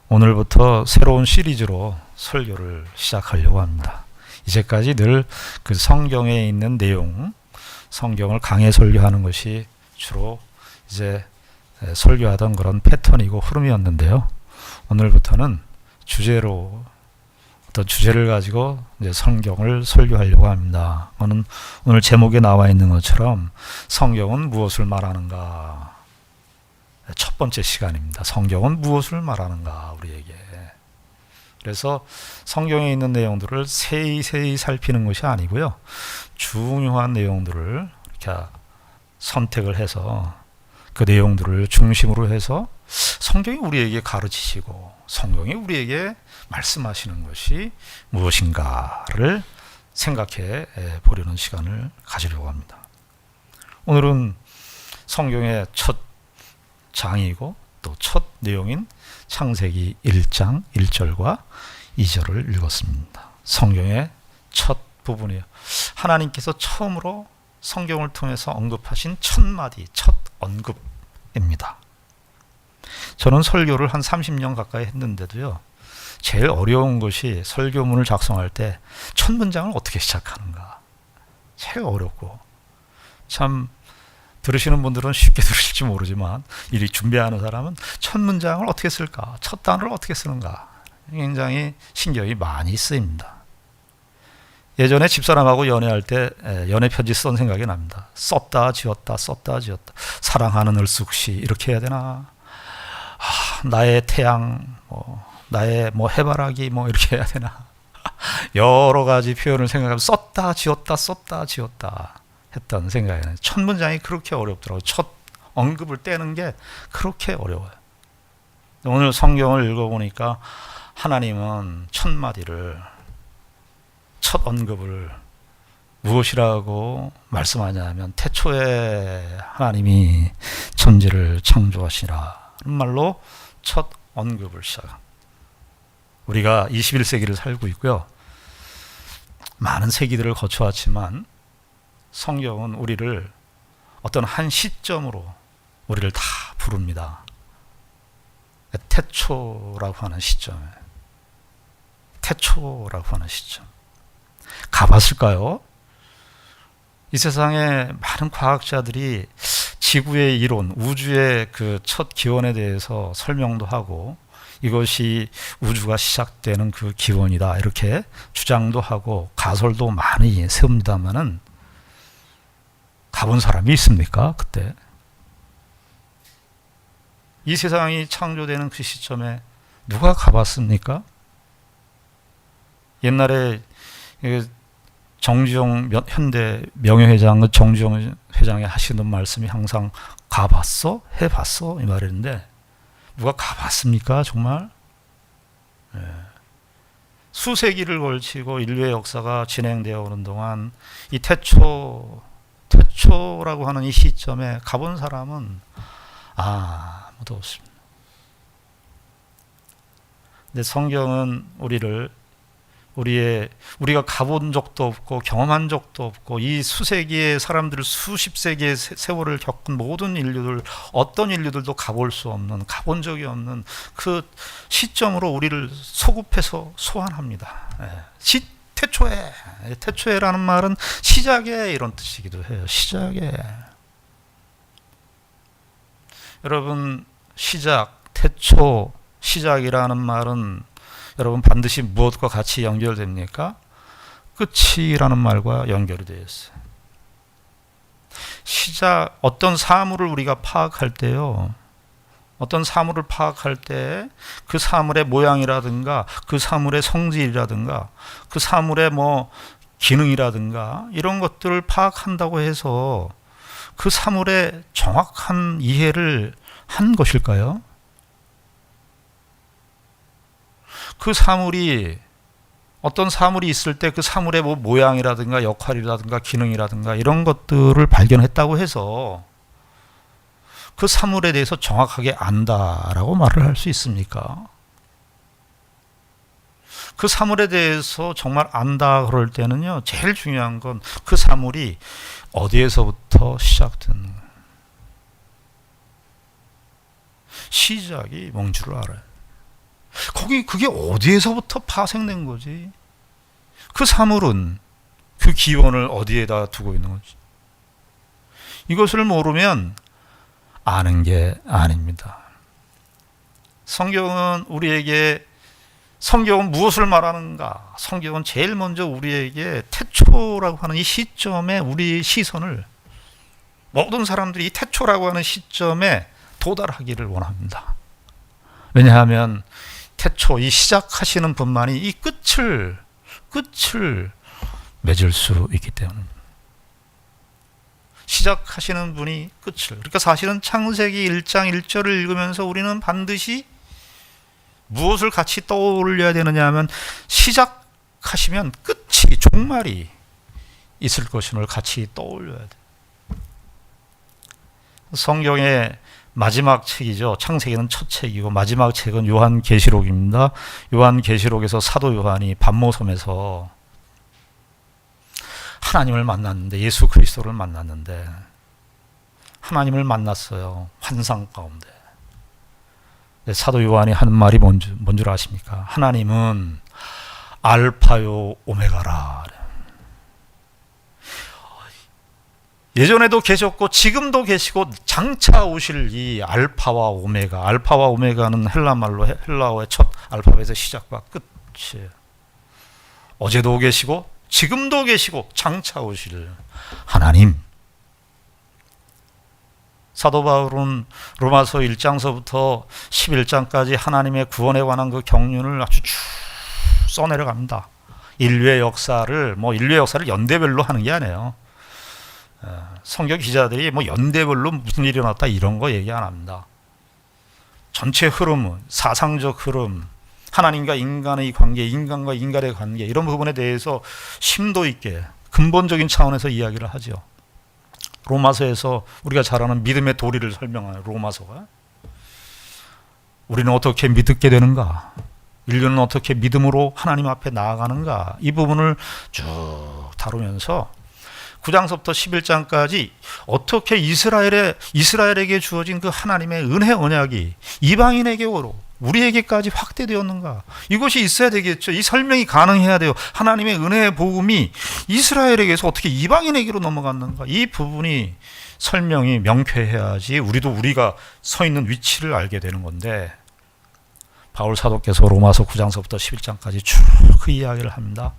오늘부터 새로운 시리즈로 설교를 시작하려고 합니다. 이제까지 늘 그 성경에 있는 내용, 성경을 강해 설교하는 것이 주로 이제 설교하던 그런 패턴이고 흐름이었는데요. 오늘부터는 주제로 어떤 주제를 가지고 이제 성경을 설교하려고 합니다. 오늘 제목에 나와 있는 것처럼 성경은 무엇을 말하는가? 첫 번째 시간입니다. 성경은 무엇을 말하는가 우리에게. 그래서 성경에 있는 내용들을 세이세이 살피는 것이 아니고요. 중요한 내용들을 이렇게 선택을 해서 그 내용들을 중심으로 해서 성경이 우리에게 가르치시고 성경이 우리에게 말씀하시는 것이 무엇인가를 생각해 보려는 시간을 가지려고 합니다. 오늘은 성경의 첫 장이고 또 첫 내용인 창세기 1장 1절과 2절을 읽었습니다. 성경의 첫 부분이에요. 하나님께서 처음으로 성경을 통해서 언급하신 첫 마디, 첫 언급입니다. 저는 설교를 한 30년 가까이 했는데도요. 제일 어려운 것이 설교문을 작성할 때 첫 문장을 어떻게 시작하는가. 제일 어렵고 참 들으시는 분들은 쉽게 들으실지 모르지만 이 준비하는 사람은 첫 문장을 어떻게 쓸까, 첫 단어를 어떻게 쓰는가 굉장히 신경이 많이 쓰입니다. 예전에 집사람하고 연애할 때 연애 편지 쓴 생각이 납니다. 썼다 지웠다 썼다 지웠다. 사랑하는 을숙씨 이렇게 해야 되나, 나의 태양, 나의 해바라기 이렇게 해야 되나. 여러 가지 표현을 생각하면 썼다 지웠다 썼다 지웠다 했던 생각이 나요. 첫 문장이 그렇게 어렵더라고요. 첫 언급을 떼는 게 그렇게 어려워요. 오늘 성경을 읽어보니까 하나님은 첫 마디를, 첫 언급을 무엇이라고 말씀하냐면 태초에 하나님이 천지를 창조하시라는 말로 첫 언급을 시작합니다. 우리가 21세기를 살고 있고요. 많은 세기들을 거쳐왔지만 성경은 우리를 어떤 한 시점으로 우리를 다 부릅니다. 태초라고 하는 시점에, 태초라고 하는 시점. 가봤을까요? 이 세상에 많은 과학자들이 지구의 이론, 우주의 그 첫 기원에 대해서 설명도 하고 이것이 우주가 시작되는 그 기원이다 이렇게 주장도 하고 가설도 많이 세웁니다마는 가본 사람이 있습니까? 그때 이 세상이 창조되는 그 시점에 누가 가봤습니까? 옛날에 정주영 현대 명예회장 정주영 회장이 하시는 말씀이 항상 가봤어? 해봤어? 이 말인데 누가 가봤습니까? 정말? 수세기를 걸치고 인류의 역사가 진행되어 오는 동안 이 태초라고 하는 이 시점에 가본 사람은 아무도 없습니다. 근데 성경은 우리가 가본 적도 없고 경험한 적도 없고 이 수세기의 사람들, 수십 세기의 세월을 겪은 모든 인류들, 어떤 인류들도 가볼 수 없는, 가본 적이 없는 그 시점으로 우리를 소급해서 소환합니다. 태초에라는 말은 시작에 이런 뜻이기도 해요. 시작에. 여러분, 태초, 시작이라는 말은 여러분 반드시 무엇과 같이 연결됩니까? 끝이라는 말과 연결이 되어 있어요. 어떤 사물을 우리가 파악할 때요. 어떤 사물을 파악할 때 그 사물의 모양이라든가 그 사물의 성질이라든가 그 사물의 기능이라든가 이런 것들을 파악한다고 해서 그 사물의 정확한 이해를 한 것일까요? 그 사물이 어떤 사물이 있을 때 그 사물의 모양이라든가 역할이라든가 기능이라든가 이런 것들을 발견했다고 해서 그 사물에 대해서 정확하게 안다라고 말을 할 수 있습니까? 그 사물에 대해서 정말 안다 그럴 때는요, 제일 중요한 건 그 사물이 어디에서부터 시작됐는가. 시작이 뭔 줄 알아요. 그게 어디에서부터 파생된 거지? 그 사물은 그 기원을 어디에다 두고 있는 거지? 이것을 모르면 아는 게 아닙니다. 성경은 무엇을 말하는가? 성경은 제일 먼저 우리에게 태초라고 하는 이 시점에 우리 시선을, 모든 사람들이 이 태초라고 하는 시점에 도달하기를 원합니다. 왜냐하면 태초, 이 시작하시는 분만이 이 끝을 맺을 수 있기 때문입니다. 시작하시는 분이 끝을. 그러니까 사실은 창세기 1장 1절을 읽으면서 우리는 반드시 무엇을 같이 떠올려야 되느냐 하면, 시작하시면 끝이, 종말이 있을 것임을 같이 떠올려야 돼. 성경의 마지막 책이죠. 창세기는 첫 책이고 마지막 책은 요한계시록입니다. 요한계시록에서 사도 요한이 반모섬에서 하나님을 만났는데, 예수 그리스도를 만났는데, 하나님을 만났어요. 환상 가운데. 사도 요한이 하는 말이 뭔 줄 아십니까? 하나님은 알파요 오메가라. 예전에도 계셨고 지금도 계시고 장차 오실 이 알파와 오메가. 알파와 오메가는 헬라어의 첫 알파벳의 시작과 끝이에요. 어제도 계시고 지금도 계시고 장차 오실 하나님. 사도 바울은 로마서 1장서부터 11장까지 하나님의 구원에 관한 그 경륜을 아주 쭉 써내려갑니다. 인류의 역사를 연대별로 하는 게 아니에요. 성경 기자들이 연대별로 무슨 일이 일어났다 이런 거 얘기 안 합니다. 전체 흐름, 사상적 흐름, 하나님과 인간의 관계, 인간과 인간의 관계, 이런 부분에 대해서 심도 있게 근본적인 차원에서 이야기를 하죠. 로마서에서 우리가 잘 아는 믿음의 도리를 설명하는 로마서가, 우리는 어떻게 믿게 되는가, 인류는 어떻게 믿음으로 하나님 앞에 나아가는가, 이 부분을 쭉 다루면서 9장서부터 11장까지 어떻게 이스라엘에게 주어진 그 하나님의 은혜 언약이 이방인에게로 우리에게까지 확대되었는가, 이것이 있어야 되겠죠. 이 설명이 가능해야 돼요. 하나님의 은혜의 복음이 이스라엘에게서 어떻게 이방인에게로 넘어갔는가, 이 부분이 설명이 명쾌해야지 우리가 서 있는 위치를 알게 되는 건데, 바울 사도께서 로마서 9장서부터 11장까지 쭉 그 이야기를 합니다.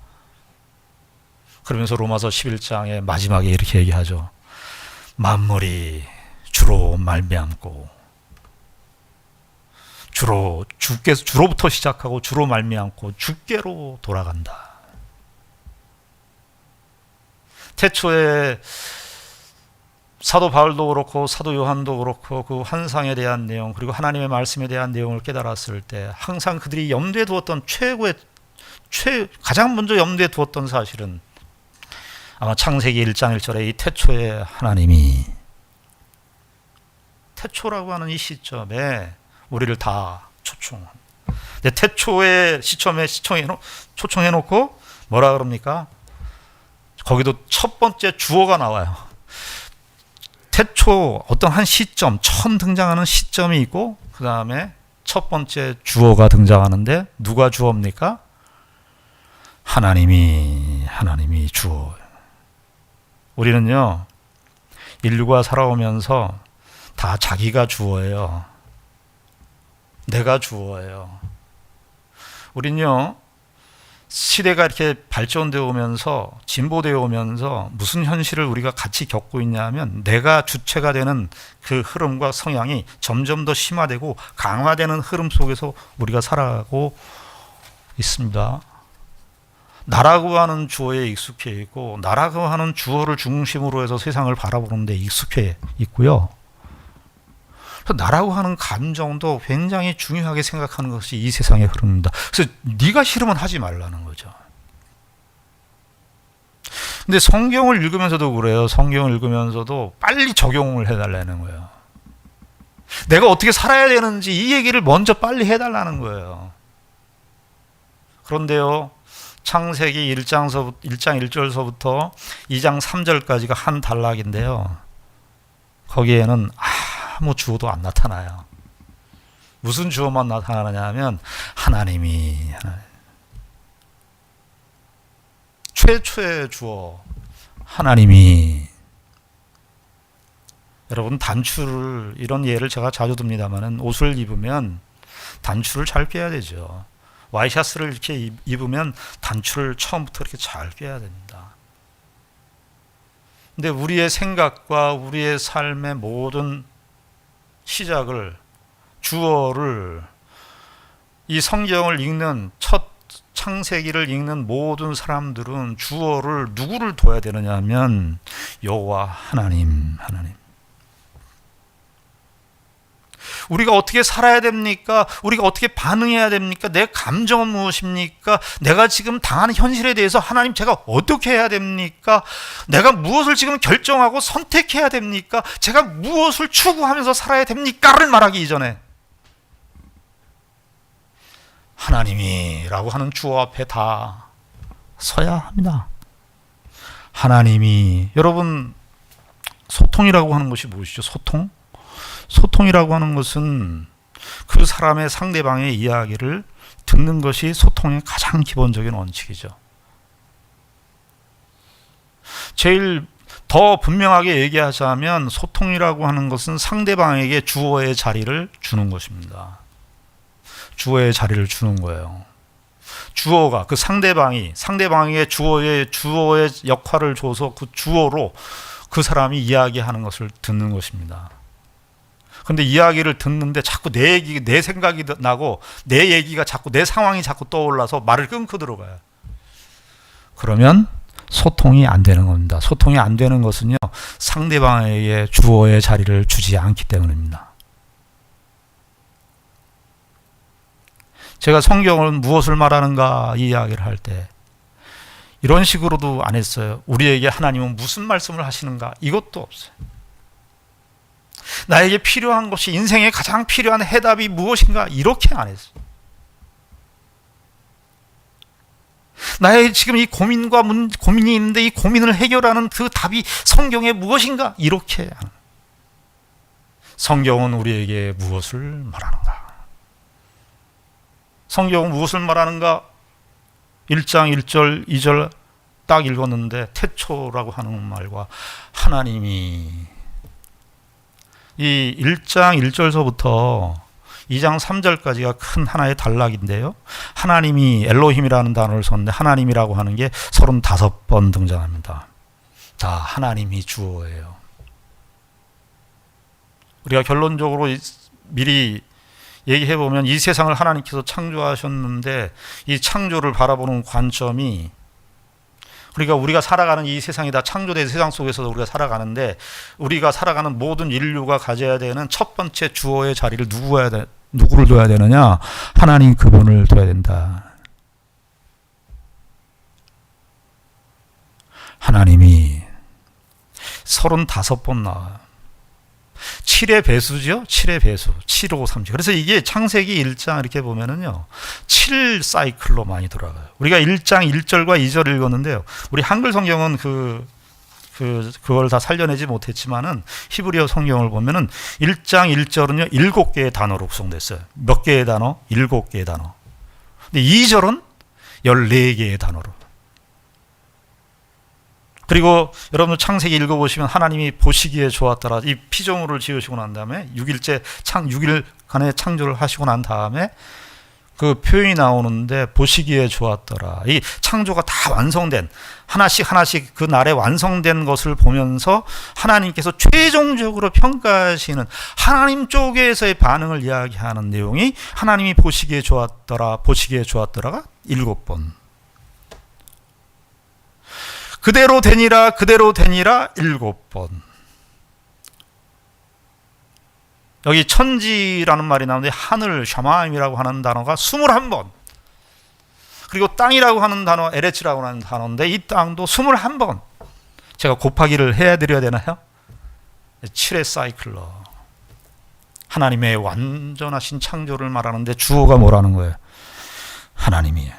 그러면서 로마서 11장의 마지막에 이렇게 얘기하죠. 만물이 주로 말미암고, 주로부터 시작하고 주로 말미암고 주께로 돌아간다. 태초에 사도 바울도 그렇고 사도 요한도 그렇고 그 환상에 대한 내용, 그리고 하나님의 말씀에 대한 내용을 깨달았을 때 항상 그들이 염두에 두었던 가장 먼저 염두에 두었던 사실은 아마 창세기 1장 1절에 이 태초에 하나님이, 태초라고 하는 이 시점에 우리를 다 초청합니다. 태초의 시점에 초청해놓고 뭐라 그럽니까? 거기도 첫 번째 주어가 나와요. 태초 어떤 한 시점, 처음 등장하는 시점이 있고 그 다음에 첫 번째 주어가 등장하는데, 누가 주어입니까? 하나님이 주어. 우리는요, 인류가 살아오면서 다 자기가 주어예요. 내가 주어예요. 우린요, 시대가 이렇게 발전되어 오면서, 진보되어 오면서 무슨 현실을 우리가 같이 겪고 있냐 하면, 내가 주체가 되는 그 흐름과 성향이 점점 더 심화되고 강화되는 흐름 속에서 우리가 살아가고 있습니다. 나라고 하는 주어에 익숙해 있고, 나라고 하는 주어를 중심으로 해서 세상을 바라보는 데 익숙해 있고요. 나라고 하는 감정도 굉장히 중요하게 생각하는 것이 이 세상의 흐름입니다. 그래서 네가 싫으면 하지 말라는 거죠. 근데 성경을 읽으면서도 그래요. 성경을 읽으면서도 빨리 적용을 해달라는 거예요. 내가 어떻게 살아야 되는지 이 얘기를 먼저 빨리 해달라는 거예요. 그런데요, 창세기 1장 1절서부터 2장 3절까지가 한 단락인데요, 거기에는 아무 주어도 안 나타나요. 무슨 주어만 나타나느냐 하면 하나님이, 최초의 주어 하나님이. 여러분, 단추를, 이런 예를 제가 자주 듭니다만은, 옷을 입으면 단추를 잘 꿰야 되죠. 와이셔츠를 이렇게 입으면 단추를 처음부터 이렇게 잘 꿰야 됩니다. 근데 우리의 생각과 우리의 삶의 모든 시작을, 주어를, 이 성경을 읽는, 첫 창세기를 읽는 모든 사람들은 주어를 누구를 둬야 되느냐 하면 여호와 하나님. 우리가 어떻게 살아야 됩니까? 우리가 어떻게 반응해야 됩니까? 내 감정은 무엇입니까? 내가 지금 당하는 현실에 대해서 하나님, 제가 어떻게 해야 됩니까? 내가 무엇을 지금 결정하고 선택해야 됩니까? 제가 무엇을 추구하면서 살아야 됩니까?를 말하기 이전에 하나님이라고 하는 주어 앞에 다 서야 합니다. 하나님이. 여러분, 소통이라고 하는 것이 무엇이죠? 소통이라고 하는 것은 그 사람의, 상대방의 이야기를 듣는 것이 소통의 가장 기본적인 원칙이죠. 제일 더 분명하게 얘기하자면 소통이라고 하는 것은 상대방에게 주어의 자리를 주는 것입니다. 주어의 자리를 주는 거예요. 주어가, 그 상대방에게 주어의 역할을 줘서 그 주어로 그 사람이 이야기하는 것을 듣는 것입니다. 근데 이야기를 듣는데 자꾸 내 생각이 나고 내 얘기가 자꾸, 내 상황이 자꾸 떠올라서 말을 끊고 들어가요. 그러면 소통이 안 되는 겁니다. 소통이 안 되는 것은요, 상대방에게 주어의 자리를 주지 않기 때문입니다. 제가 성경은 무엇을 말하는가 이 이야기를 할 때 이런 식으로도 안 했어요. 우리에게 하나님은 무슨 말씀을 하시는가, 이것도 없어요. 나에게 필요한 것이, 인생에 가장 필요한 해답이 무엇인가, 이렇게 안 했어요. 나의 지금 이 고민이 있는데 이 고민을 해결하는 그 답이 성경에 무엇인가, 이렇게 안 해요. 성경은 우리에게 무엇을 말하는가? 성경은 무엇을 말하는가? 1장 1절 2절 딱 읽었는데, 태초라고 하는 말과 하나님이, 이 1장 1절서부터 2장 3절까지가 큰 하나의 단락인데요. 하나님이, 엘로힘이라는 단어를 썼는데 하나님이라고 하는 게 35번 등장합니다. 다 하나님이 주어예요. 우리가 결론적으로 미리 얘기해보면 이 세상을 하나님께서 창조하셨는데 이 창조를 바라보는 관점이, 그러니까 우리가 살아가는 이 세상이 다 창조된 세상 속에서 우리가 살아가는데, 우리가 살아가는 모든 인류가 가져야 되는 첫 번째 주어의 자리를 누구를 둬야 되느냐? 하나님 그분을 둬야 된다. 하나님이 35번 나와요. 7의 배수죠? 7의 배수. 7, 5, 30. 그래서 이게 창세기 1장 이렇게 보면은요, 7 사이클로 많이 돌아가요. 우리가 1장 1절과 2절 읽었는데요. 우리 한글 성경은 그걸 다 살려내지 못했지만은 히브리어 성경을 보면은 1장 1절은요, 7개의 단어로 구성됐어요. 몇 개의 단어? 7개의 단어. 근데 2절은 14개의 단어로. 그리고 여러분 창세기 읽어보시면 하나님이 보시기에 좋았더라. 이 피조물을 지으시고 난 다음에 6일간의 창조를 하시고 난 다음에 그 표현이 나오는데, 보시기에 좋았더라. 이 창조가 다 완성된, 하나씩 그 날에 완성된 것을 보면서 하나님께서 최종적으로 평가하시는 하나님 쪽에서의 반응을 이야기하는 내용이 하나님이 보시기에 좋았더라가 7번. 그대로 되니라 7번. 여기 천지라는 말이 나오는데 하늘, 샤마임이라고 하는 단어가 21번. 그리고 땅이라고 하는 단어, 에레츠라고 하는 단어인데 이 땅도 21번. 제가 곱하기를 해드려야 되나요? 7의 사이클로 하나님의 완전하신 창조를 말하는데 주어가 뭐라는 거예요? 하나님이에요.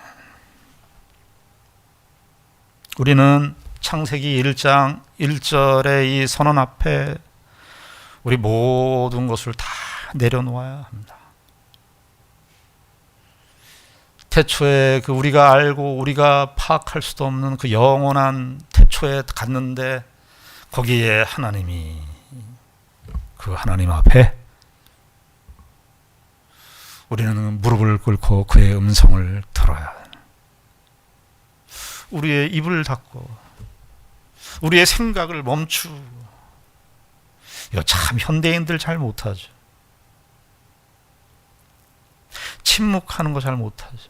우리는 창세기 1장 1절의 이 선언 앞에 우리 모든 것을 다 내려놓아야 합니다. 태초에 그 우리가 알고 우리가 파악할 수도 없는 그 영원한 태초에 갔는데 거기에 하나님이 그 하나님 앞에 우리는 무릎을 꿇고 그의 음성을 들어야 해. 우리의 입을 닫고 우리의 생각을 멈추고. 이거 참 현대인들 잘 못하죠. 침묵하는 거 잘 못하죠.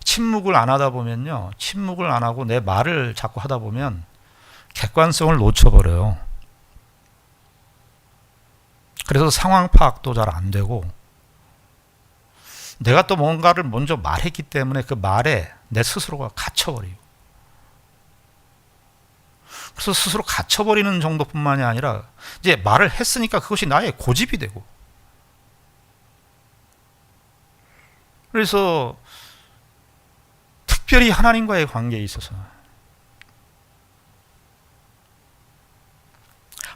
침묵을 안 하다 보면요, 침묵을 안 하고 내 말을 자꾸 하다 보면 객관성을 놓쳐버려요. 그래서 상황 파악도 잘 안 되고, 내가 또 뭔가를 먼저 말했기 때문에 그 말에 내 스스로가 갇혀버리고, 그래서 스스로 갇혀버리는 정도뿐만이 아니라 이제 말을 했으니까 그것이 나의 고집이 되고, 그래서 특별히 하나님과의 관계에 있어서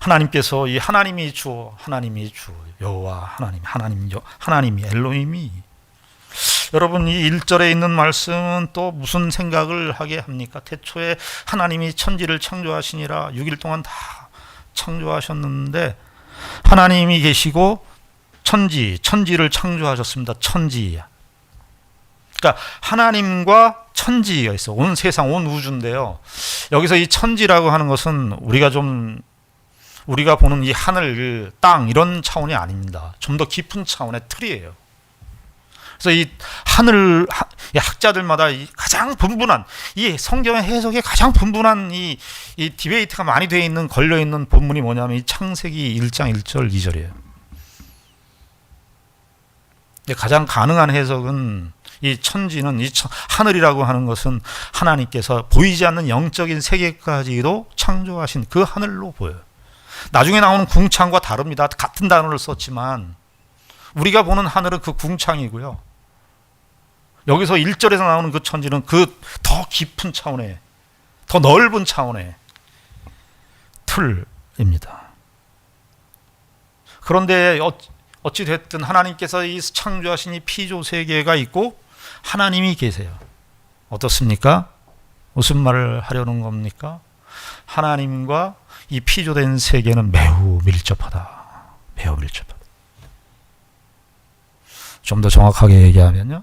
하나님께서 이 하나님이 주, 하나님이 주, 여호와 하나님이 엘로힘이, 여러분 이 1절에 있는 말씀은 또 무슨 생각을 하게 합니까? 태초에 하나님이 천지를 창조하시니라. 6일 동안 다 창조하셨는데 하나님이 계시고 천지를 창조하셨습니다. 천지. 그러니까 하나님과 천지가 있어. 온 세상, 온 우주인데요. 여기서 이 천지라고 하는 것은 우리가 보는 이 하늘, 땅 이런 차원이 아닙니다. 좀 더 깊은 차원의 틀이에요. 그래서 이 하늘, 학자들마다 가장 분분한, 이 성경의 해석에 가장 분분한 이 디베이트가 많이 되어 있는, 걸려 있는 본문이 뭐냐면 이 창세기 1장 1절 2절이에요. 가장 가능한 해석은 이 천지는, 이 하늘이라고 하는 것은 하나님께서 보이지 않는 영적인 세계까지도 창조하신 그 하늘로 보여요. 나중에 나오는 궁창과 다릅니다. 같은 단어를 썼지만 우리가 보는 하늘은 그 궁창이고요. 여기서 1절에서 나오는 그 천지는 그 더 깊은 차원의, 더 넓은 차원의 틀입니다. 그런데 어찌 됐든 하나님께서 이 창조하신 이 피조 세계가 있고 하나님이 계세요. 어떻습니까? 무슨 말을 하려는 겁니까? 하나님과 이 피조된 세계는 매우 밀접하다. 매우 밀접하다. 좀 더 정확하게 얘기하면요,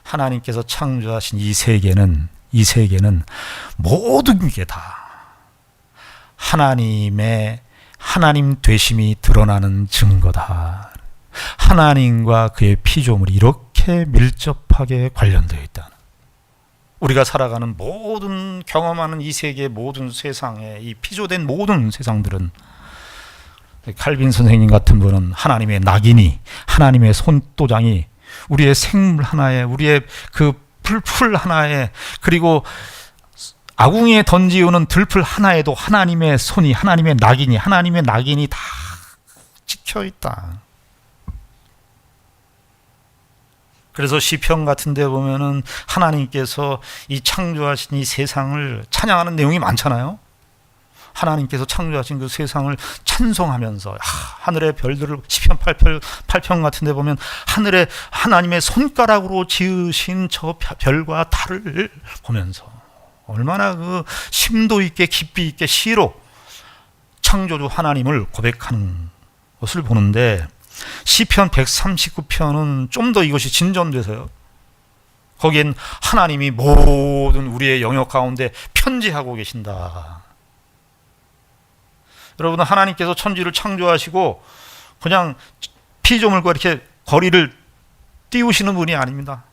하나님께서 창조하신 이 세계는 모든 게 다 하나님의 하나님 되심이 드러나는 증거다. 하나님과 그의 피조물이 이렇게 밀접하게 관련되어 있다. 우리가 살아가는 모든, 경험하는 이 세계 모든 세상에, 이 피조된 모든 세상들은, 칼빈 선생님 같은 분은 하나님의 낙인이, 하나님의 손도장이 우리의 생물 하나에, 우리의 그 풀 하나에, 그리고 아궁이에 던지우는 들풀 하나에도 하나님의 손이, 하나님의 낙인이 다 찍혀 있다. 그래서 시편 같은 데 보면은 하나님께서 이 창조하신 이 세상을 찬양하는 내용이 많잖아요. 하나님께서 창조하신 그 세상을 찬송하면서 하늘의 별들을, 시편 8편 같은 데 보면 하늘에 하나님의 손가락으로 지으신 저 별과 달을 보면서 얼마나 그 심도 있게 깊이 있게 시로 창조주 하나님을 고백하는 것을 보는데, 시편 139편은 좀 더 이것이 진전돼서요, 거기엔 하나님이 모든 우리의 영역 가운데 편지하고 계신다. 여러분, 하나님께서 천지를 창조하시고 그냥 피조물과 이렇게 거리를 띄우시는 분이 아닙니다.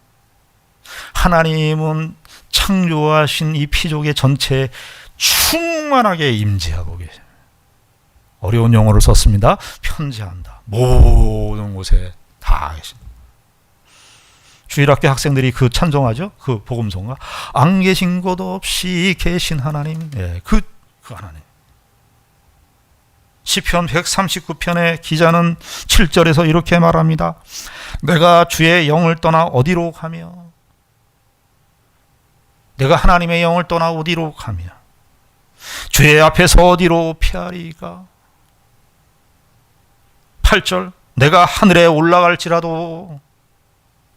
하나님은 창조하신 이 피조계 전체에 충만하게 임재하고 계세요. 어려운 용어를 썼습니다. 편지한다. 모든 곳에 다 계신다. 주일학교 학생들이 그 찬송하죠. 그 복음송가, 안 계신 곳 없이 계신 하나님. 그 하나님. 시편 139편의 기자는 7절에서 이렇게 말합니다. 내가 주의 영을 떠나 어디로 가며, 내가 하나님의 영을 떠나 어디로 가며, 주의 앞에서 어디로 피하리까? 8절, 내가 하늘에 올라갈지라도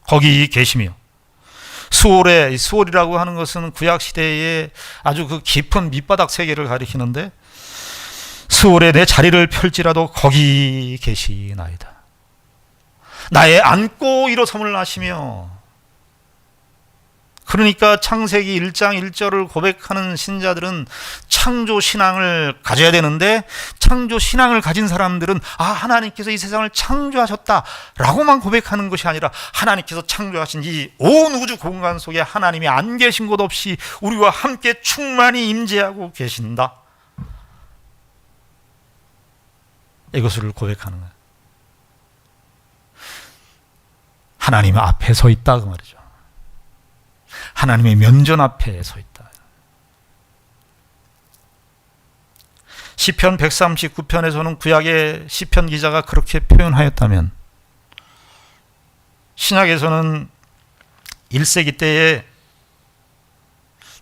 거기 계시며. 수월이라고 하는 것은 구약 시대에 아주 그 깊은 밑바닥 세계를 가리키는데, 수월에 내 자리를 펼지라도 거기 계시나이다. 나의 안고 일어섬을 하시며. 그러니까 창세기 1장 1절을 고백하는 신자들은 창조 신앙을 가져야 되는데, 창조 신앙을 가진 사람들은 하나님께서 이 세상을 창조하셨다라고만 고백하는 것이 아니라, 하나님께서 창조하신 이 온 우주 공간 속에 하나님이 안 계신 곳 없이 우리와 함께 충만히 임재하고 계신다, 이것을 고백하는 거예요. 하나님 앞에 서 있다, 그 말이죠. 하나님의 면전 앞에 서 있다. 시편 139편에서는 구약의 시편 기자가 그렇게 표현하였다면, 신약에서는 1세기 때의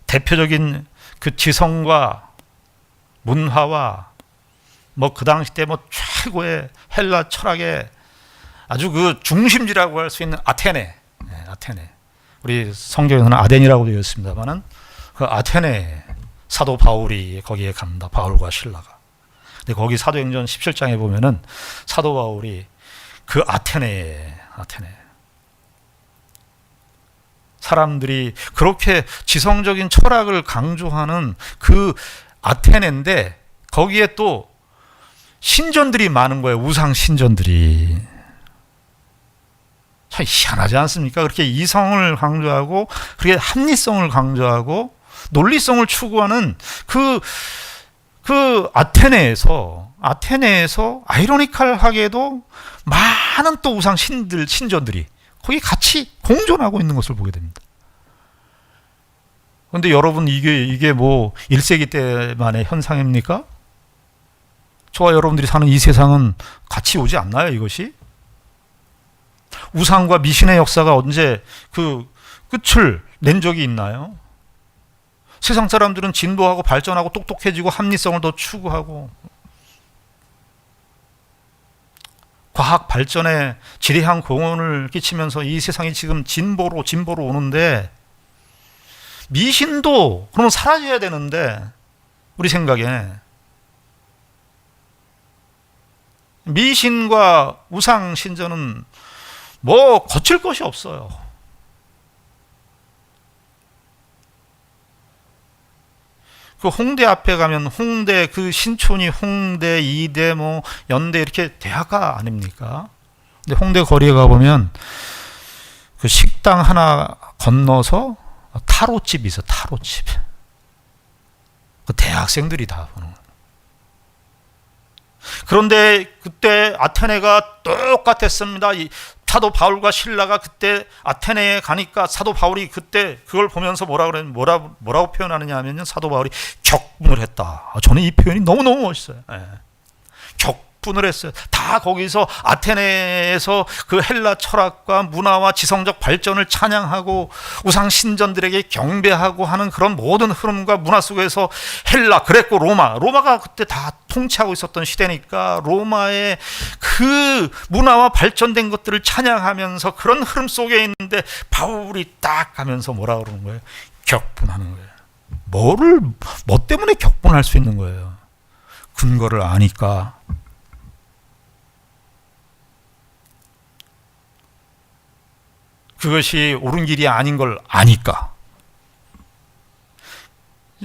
대표적인 그 지성과 문화와 그 당시 때 최고의 헬라 철학의 아주 그 중심지라고 할 수 있는 아테네. 우리 성경에서는 아덴이라고 되어 있습니다만은, 그 아테네 사도 바울이 거기에 갑니다. 바울과 실라가. 근데 거기 사도행전 17장에 보면은 사도 바울이 그 아테네 사람들이 그렇게 지성적인 철학을 강조하는 그 아테네인데, 거기에 또 신전들이 많은 거예요. 우상 신전들이. 참 희한하지 않습니까? 그렇게 이성을 강조하고, 그렇게 합리성을 강조하고, 논리성을 추구하는 그 아테네에서 아이러니컬하게도 많은 또 우상 신전들이 거기 같이 공존하고 있는 것을 보게 됩니다. 그런데 여러분, 이게 1세기 때만의 현상입니까? 저와 여러분들이 사는 이 세상은 같이 오지 않나요, 이것이? 우상과 미신의 역사가 언제 그 끝을 낸 적이 있나요? 세상 사람들은 진보하고 발전하고 똑똑해지고 합리성을 더 추구하고 과학 발전에 지대한 공헌을 끼치면서 이 세상이 지금 진보로 오는데, 미신도 그러면 사라져야 되는데, 우리 생각에 미신과 우상 신전은 거칠 것이 없어요. 그 홍대 앞에 가면 홍대 그 신촌이 홍대, 이대, 연대 이렇게 대학가 아닙니까? 근데 홍대 거리에 가보면 그 식당 하나 건너서 타로집이 있어, 타로집. 그 대학생들이 다 보는 거예요. 그런데 그때 아테네가 똑같았습니다. 사도 바울과 실라가 그때 아테네에 가니까 사도 바울이 그때 그걸 보면서 뭐라고 표현하느냐 하면요, 사도 바울이 격분을 했다. 저는 이 표현이 너무너무 멋있어요. 격분을 했어요. 다 거기서 아테네에서 그 헬라 철학과 문화와 지성적 발전을 찬양하고 우상 신전들에게 경배하고 하는 그런 모든 흐름과 문화 속에서 그레코 로마가 그때 다 통치하고 있었던 시대니까, 로마의 그 문화와 발전된 것들을 찬양하면서 그런 흐름 속에 있는데, 바울이 딱 가면서 뭐라 그러는 거예요? 격분하는 거예요. 뭐 때문에 격분할 수 있는 거예요? 근거를 아니까. 그것이 옳은 길이 아닌 걸 아니까.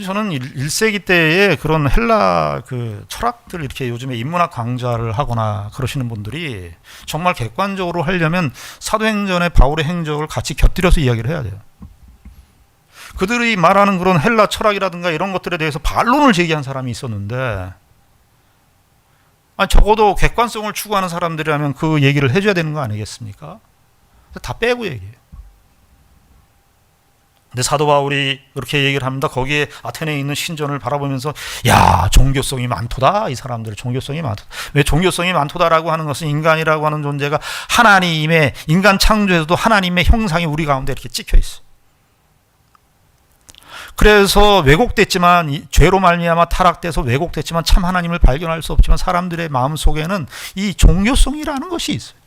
저는 1세기 때의 그런 헬라 그 철학들, 이렇게 요즘에 인문학 강좌를 하거나 그러시는 분들이 정말 객관적으로 하려면 사도행전의 바울의 행적을 같이 곁들여서 이야기를 해야 돼요. 그들이 말하는 그런 헬라 철학이라든가 이런 것들에 대해서 반론을 제기한 사람이 있었는데, 적어도 객관성을 추구하는 사람들이라면 그 얘기를 해줘야 되는 거 아니겠습니까? 다 빼고 얘기해요. 근데 사도 바울이 그렇게 얘기를 합니다. 거기에 아테네에 있는 신전을 바라보면서, 종교성이 많도다. 이 사람들 종교성이 많도다. 왜 종교성이 많도다라고 하는 것은, 인간이라고 하는 존재가 인간 창조에서도 하나님의 형상이 우리 가운데 이렇게 찍혀 있어. 그래서 왜곡됐지만, 죄로 말미암아 타락돼서 왜곡됐지만 참 하나님을 발견할 수 없지만 사람들의 마음속에는 이 종교성이라는 것이 있어요.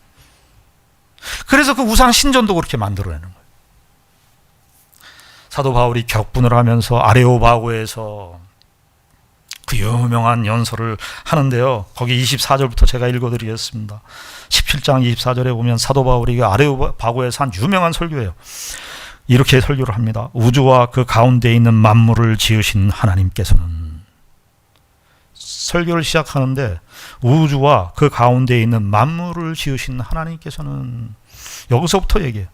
그래서 그 우상 신전도 그렇게 만들어내는 거예요. 사도 바울이 격분을 하면서 아레오바고에서 그 유명한 연설을 하는데요. 거기 24절부터 제가 읽어드리겠습니다. 17장 24절에 보면 사도 바울이 아레오바고에서 한 유명한 설교예요. 이렇게 설교를 합니다. 우주와 그 가운데 있는 만물을 지으신 하나님께서는, 설교를 시작하는데 우주와 그 가운데 있는 만물을 지으신 하나님께서는, 여기서부터 얘기해요.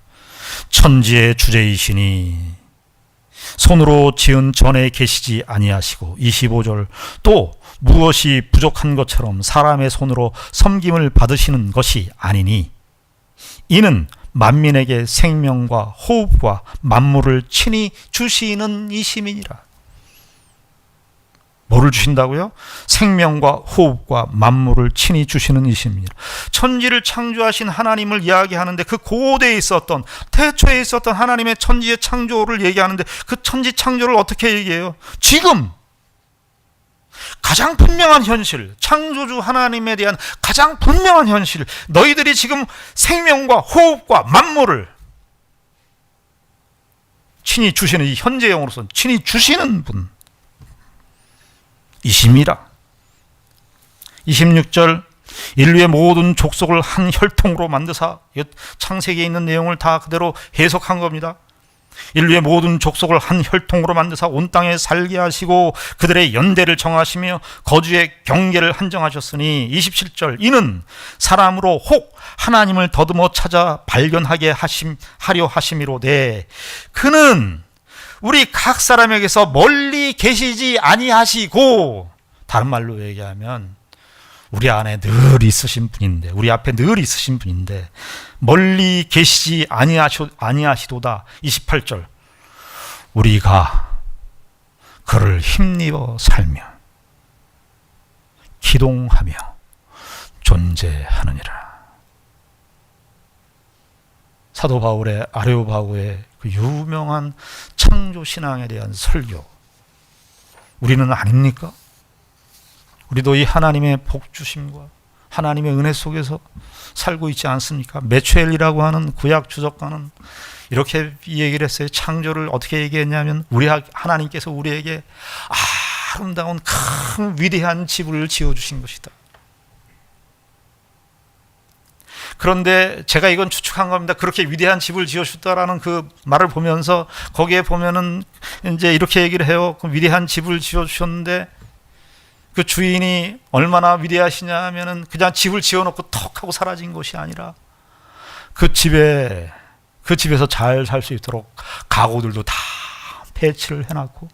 천지의 주제이시니 손으로 지은 전에 계시지 아니하시고, 25절, 또 무엇이 부족한 것처럼 사람의 손으로 섬김을 받으시는 것이 아니니 이는 만민에게 생명과 호흡과 만물을 친히 주시는 이심이니라. 뭐를 주신다고요? 생명과 호흡과 만물을 친히 주시는 이심이니라. 천지를 창조하신 하나님을 이야기하는데, 그 고대에 있었던, 태초에 있었던 하나님의 천지의 창조를 얘기하는데, 그 천지 창조를 어떻게 얘기해요? 지금 가장 분명한 현실, 창조주 하나님에 대한 가장 분명한 현실, 너희들이 지금 생명과 호흡과 만물을 친히 주시는, 이 현재형으로서 친히 주시는 분 이심이라. 26절, 인류의 모든 족속을 한 혈통으로 만드사, 창세기에 있는 내용을 다 그대로 해석한 겁니다. 인류의 모든 족속을 한 혈통으로 만드사 온 땅에 살게 하시고 그들의 연대를 정하시며 거주의 경계를 한정하셨으니, 27절, 이는 사람으로 혹 하나님을 더듬어 찾아 발견하게 하려 하심이로되 그는 우리 각 사람에게서 멀리 계시지 아니하시고, 다른 말로 얘기하면 우리 안에 늘 있으신 분인데, 우리 앞에 늘 있으신 분인데 멀리 계시지 아니하시도다. 28절, 우리가 그를 힘입어 살며 기동하며 존재하느니라. 사도 바울의 아레오바고의 그 유명한 창조신앙에 대한 설교, 우리는 아닙니까? 우리도 이 하나님의 복주심과 하나님의 은혜 속에서 살고 있지 않습니까? 메추엘이라고 하는 구약 주석가는 이렇게 얘기를 했어요. 창조를 어떻게 얘기했냐면, 우리 하나님께서 우리에게 아름다운 큰 위대한 집을 지어주신 것이다. 그런데 제가 이건 추측한 겁니다. 그렇게 위대한 집을 지어주셨다라는 그 말을 보면서 거기에 보면은 이제 이렇게 얘기를 해요. 그 위대한 집을 지어주셨는데 그 주인이 얼마나 위대하시냐 하면은 그냥 집을 지어놓고 턱 하고 사라진 것이 아니라 그 집에서 잘 살 수 있도록 가구들도 다 배치를 해놨고,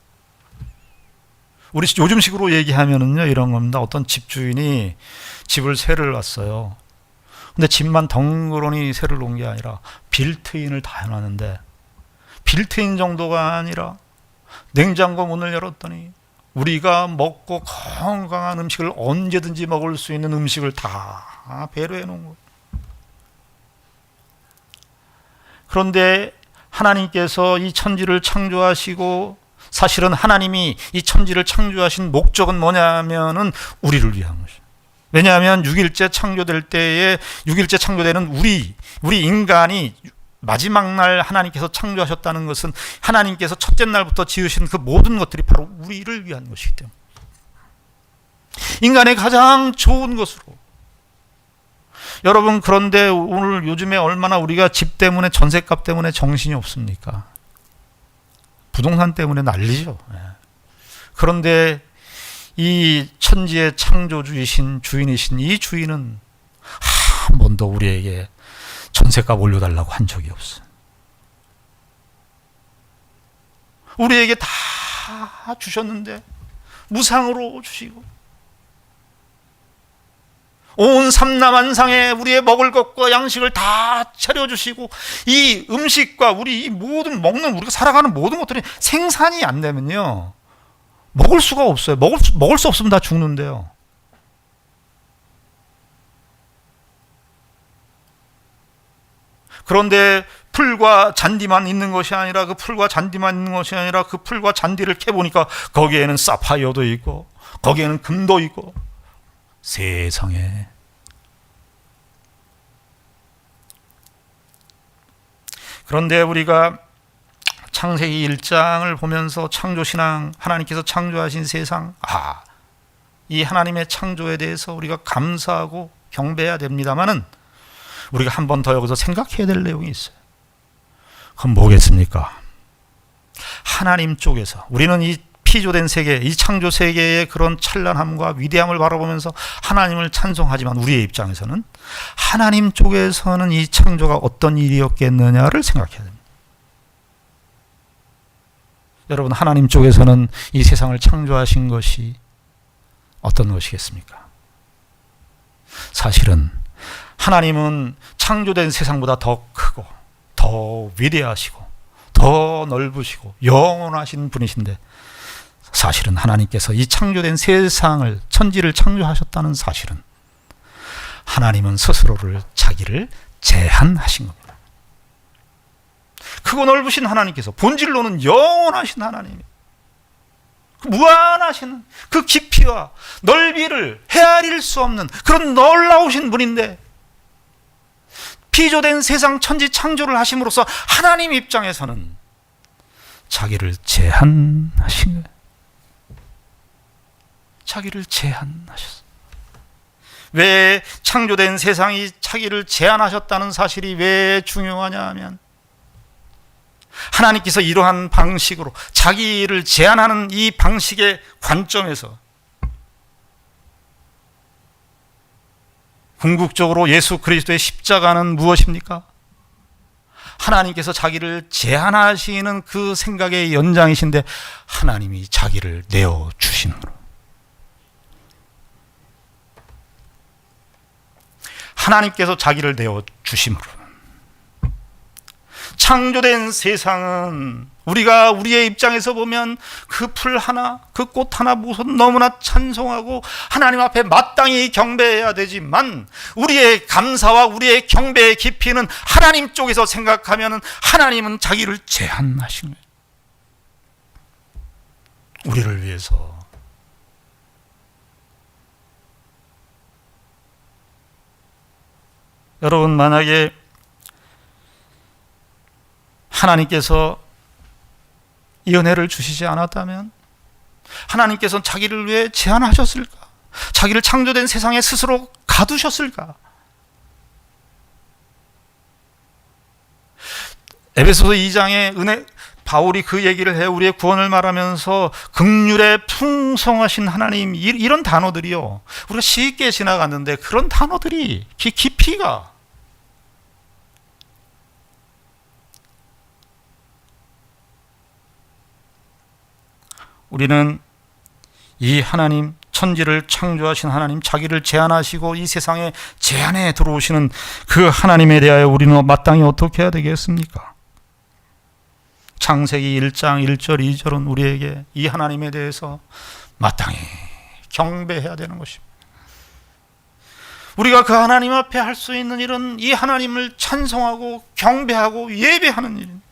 우리 요즘식으로 얘기하면은요 이런 겁니다. 어떤 집주인이 집을 세를 놨어요. 근데 집만 덩그러니 세를 놓은 게 아니라 빌트인을 다 해놨는데, 빌트인 정도가 아니라 냉장고 문을 열었더니 우리가 먹고 건강한 음식을 언제든지 먹을 수 있는 음식을 다 배려해 놓은 거예요. 그런데 하나님께서 이 천지를 창조하시고, 사실은 하나님이 이 천지를 창조하신 목적은 뭐냐면은 우리를 위한 것이에요. 왜냐하면 6일째 창조될 때에, 6일째 창조되는 우리 인간이 마지막 날 하나님께서 창조하셨다는 것은 하나님께서 첫째 날부터 지으신 그 모든 것들이 바로 우리를 위한 것이기 때문에, 인간의 가장 좋은 것으로. 여러분, 그런데 오늘 요즘에 얼마나 우리가 집 때문에, 전셋값 때문에 정신이 없습니까? 부동산 때문에 난리죠. 그런데 이 천지의 창조주이신 주인이신 이 주인은 한 번도 우리에게 전셋값 올려달라고 한 적이 없어요. 우리에게 다 주셨는데 무상으로 주시고, 온 삼라만상에 우리의 먹을 것과 양식을 다 차려주시고, 이 음식과 우리 이 모든 먹는, 우리가 살아가는 모든 것들이 생산이 안 되면요 먹을 수가 없어요. 먹을 수 없으면 다 죽는데요. 그런데 풀과 잔디만 있는 것이 아니라 그 풀과 잔디만 있는 것이 아니라 그 풀과 잔디를 캐보니까 거기에는 사파이어도 있고 거기에는 금도 있고 세상에. 그런데 우리가 창세기 1장을 보면서 창조신앙, 하나님께서 창조하신 세상, 이 하나님의 창조에 대해서 우리가 감사하고 경배해야 됩니다마는 우리가 한 번 더 여기서 생각해야 될 내용이 있어요. 그건 뭐겠습니까? 하나님 쪽에서 우리는 이 피조된 세계, 이 창조 세계의 그런 찬란함과 위대함을 바라보면서 하나님을 찬송하지만 우리의 입장에서는 하나님 쪽에서는 이 창조가 어떤 일이었겠느냐를 생각해야 됩니다. 여러분, 하나님 쪽에서는 이 세상을 창조하신 것이 어떤 것이겠습니까? 사실은 하나님은 창조된 세상보다 더 크고 더 위대하시고 더 넓으시고 영원하신 분이신데, 사실은 하나님께서 이 창조된 세상을, 천지를 창조하셨다는 사실은 하나님은 스스로를, 자기를 제한하신 겁니다. 크고 넓으신 하나님께서 본질로는 영원하신 하나님, 무한하신 그 깊이와 넓이를 헤아릴 수 없는 그런 놀라우신 분인데, 피조된 세상 천지 창조를 하심으로써 하나님 입장에서는 자기를 제한하신 거예요. 자기를 제한하셨어요. 왜 창조된 세상이 자기를 제한하셨다는 사실이 왜 중요하냐 하면, 하나님께서 이러한 방식으로 자기를 제한하는 이 방식의 관점에서 궁극적으로 예수 그리스도의 십자가는 무엇입니까? 하나님께서 자기를 제한하시는 그 생각의 연장이신데 하나님이 자기를 내어주심으로, 하나님께서 자기를 내어주심으로 창조된 세상은 우리가 우리의 입장에서 보면 그 풀 하나, 그 꽃 하나 무슨 너무나 찬송하고 하나님 앞에 마땅히 경배해야 되지만, 우리의 감사와 우리의 경배의 깊이는 하나님 쪽에서 생각하면 하나님은 자기를 제한하신 거예요. 우리를 위해서. 여러분, 만약에 하나님께서 이 은혜를 주시지 않았다면 하나님께서는 자기를 왜 제한하셨을까? 자기를 창조된 세상에 스스로 가두셨을까? 에베소서 2장에 바울이 그 얘기를 해 우리의 구원을 말하면서 긍휼에 풍성하신 하나님, 이런 단어들이요, 우리가 쉽게 지나갔는데 그런 단어들이 깊이가, 우리는 이 하나님, 천지를 창조하신 하나님, 자기를 제한하시고 이 세상에 제한에 들어오시는 그 하나님에 대하여 우리는 마땅히 어떻게 해야 되겠습니까? 창세기 1장 1절 2절은 우리에게 이 하나님에 대해서 마땅히 경배해야 되는 것입니다. 우리가 그 하나님 앞에 할 수 있는 일은 이 하나님을 찬송하고 경배하고 예배하는 일입니다.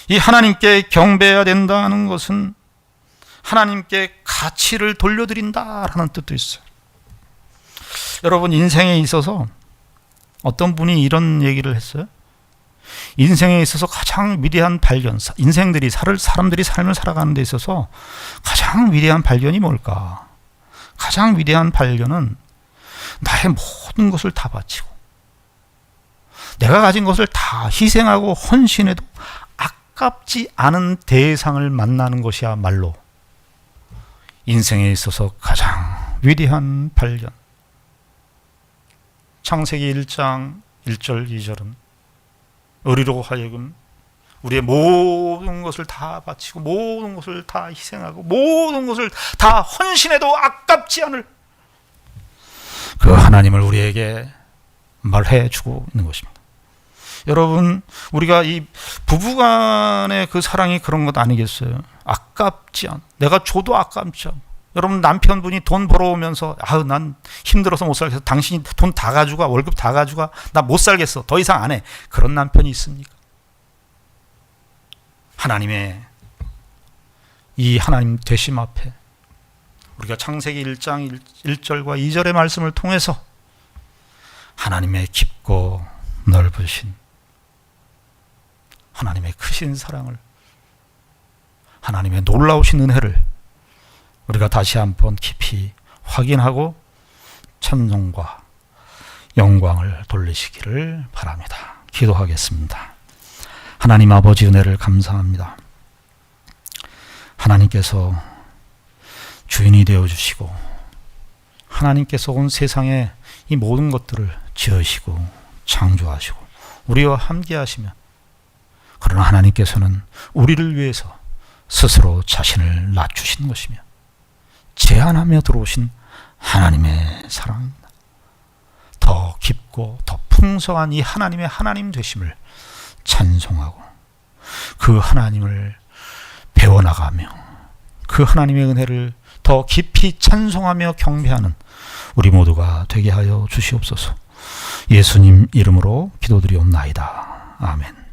이 하나님께 경배해야 된다는 것은 하나님께 가치를 돌려드린다라는 뜻도 있어요. 여러분, 인생에 있어서 어떤 분이 이런 얘기를 했어요. 인생에 있어서 가장 위대한 발견, 사람들이 삶을 살아가는 데 있어서 가장 위대한 발견이 뭘까? 가장 위대한 발견은 나의 모든 것을 다 바치고 내가 가진 것을 다 희생하고 헌신해도 아깝지 않은 대상을 만나는 것이야말로 인생에 있어서 가장 위대한 발견. 창세기 1장 1절 2절은 우리로 하여금 우리의 모든 것을 다 바치고 모든 것을 다 희생하고 모든 것을 다 헌신해도 아깝지 않을 그 하나님을 우리에게 말해주고 있는 것입니다. 여러분, 우리가 이 부부간의 그 사랑이 그런 것 아니겠어요? 아깝지 않아. 내가 줘도 아깝지 않아. 여러분 남편분이 돈 벌어오면서 난 힘들어서 못 살겠어. 당신이 돈 다 가져가. 월급 다 가져가. 나 못 살겠어. 더 이상 안 해. 그런 남편이 있습니까? 하나님의 이 하나님 되심 앞에 우리가 창세기 1장 1절과 2절의 말씀을 통해서 하나님의 깊고 넓으신 하나님의 크신 사랑을, 하나님의 놀라우신 은혜를 우리가 다시 한번 깊이 확인하고 찬송과 영광을 돌리시기를 바랍니다. 기도하겠습니다. 하나님 아버지 은혜를 감사합니다. 하나님께서 주인이 되어주시고 하나님께서 온 세상에 이 모든 것들을 지으시고 창조하시고 우리와 함께 하시며, 그러나 하나님께서는 우리를 위해서 스스로 자신을 낮추신 것이며 제한하며 들어오신 하나님의 사랑입니다. 더 깊고 더 풍성한 이 하나님의 하나님 되심을 찬송하고 그 하나님을 배워나가며 그 하나님의 은혜를 더 깊이 찬송하며 경배하는 우리 모두가 되게 하여 주시옵소서. 예수님 이름으로 기도드리옵나이다. 아멘.